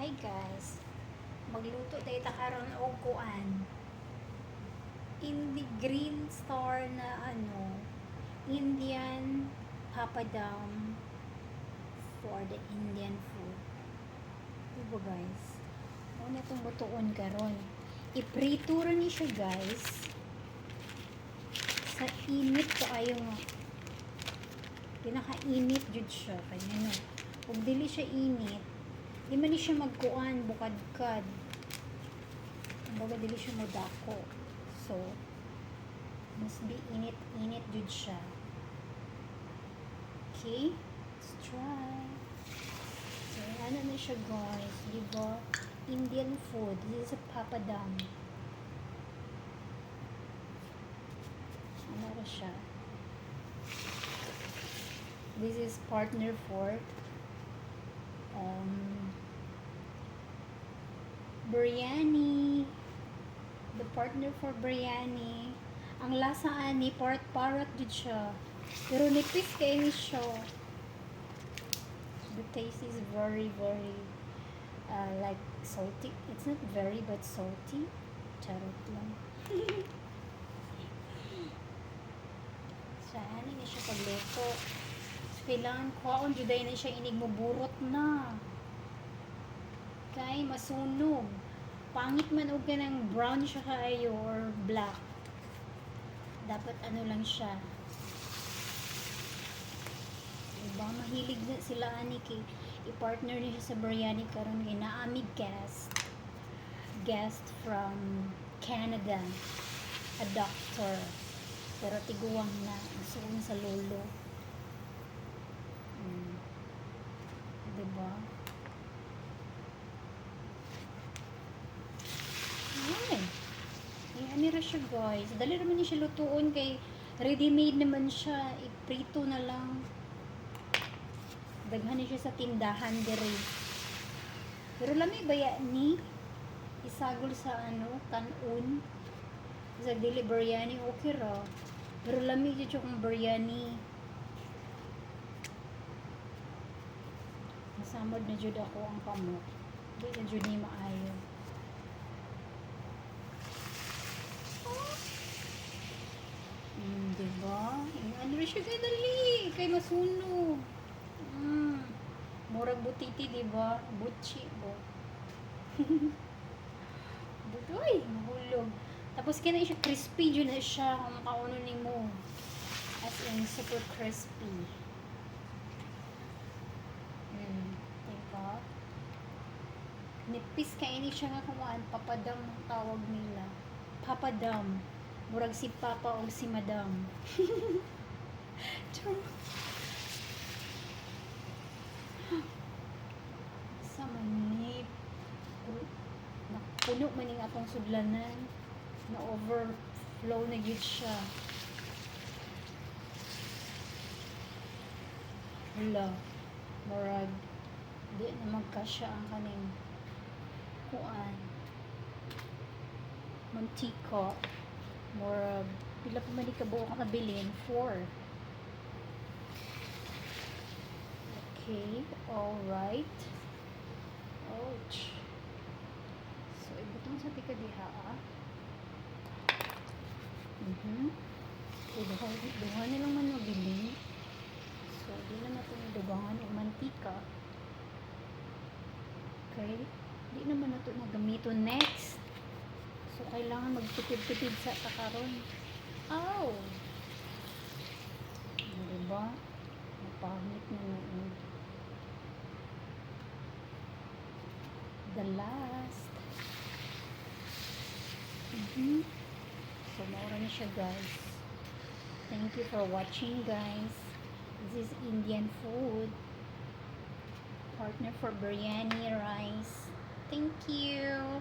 Hi guys, magluto tayo ta karon og kuan. In the green star na Indian papadum for the Indian food. Diba guys? Ano itong butuon karon? Iprito ra ni siya guys. Sa init kaayo nga. Pinaka-init jud siya kanya no. Kung dili siya init, di man ni siya magkuan bukadkad. Kumbaga dili siya modako. So, must be init jud siya. Okay? Let's try. So, ano na siya guys, diba? Indian food. This is a papadum. Ano na siya? This is partner for biryani. The partner for biryani. Ang lasa ani parrot jud siya. Pero nipis kay ni siya. The taste is very like salty. It's not very but salty. Charot lang. Saan ni siya pagluto? Kailangan ko juday na siya inig mo burot na. Kay masunog. Pangit man og kanang brown siya kaayo or black. Dapat ano lang siya. Diba? Mahilig na sila ani kay i-partner niya sa biryani karon kay naami guest from Canada, a doctor, pero tiguang na suon sa lolo. Diba? Ay, ani ra siya guys. Dali naman niya siya lutuon kay ready-made naman siya. Iprito na lang. Daghan niya siya sa tindahan diri. Pero lami baya ni isagol sa kanon. Sa dili biryani okay ra. Pero lami jud yung biryani. Nasamod na jud ako ang kamot. Di na jud ni maayo. Diba? Ano rin siya kay dali. Kay masunog. Murag butiti, diba? Butchi. Butoy. Mahulog. Tapos kaya siya crispy yun na siya kung kauno ni mo. As in, super crispy. Diba? Nipis kaya ni siya nga kumaan. Papadam ang tawag nila. Papadam. Murag si Papa o si Madam. Sa manip. Napuno man yung atong sudlanan. Na-overflow na yun siya. Wala. Murag. Di na magkasya ang kaning kuan. Mantika. Murag. Pila pa man ikabuo ka nabilin? 4. Okay. Alright. Ouch. So, ibutang sa tika diha duha nilang man nabilin. So, di na natin dugangan o mantika. Okay. Di naman nato na gamiton next. So, kailangan magtipid-tipid sa kakaron. Ow! Diba? Mapangit na noon. The last. So, maura na siya guys. Thank you for watching guys. This is Indian food. Partner for biryani rice. Thank you.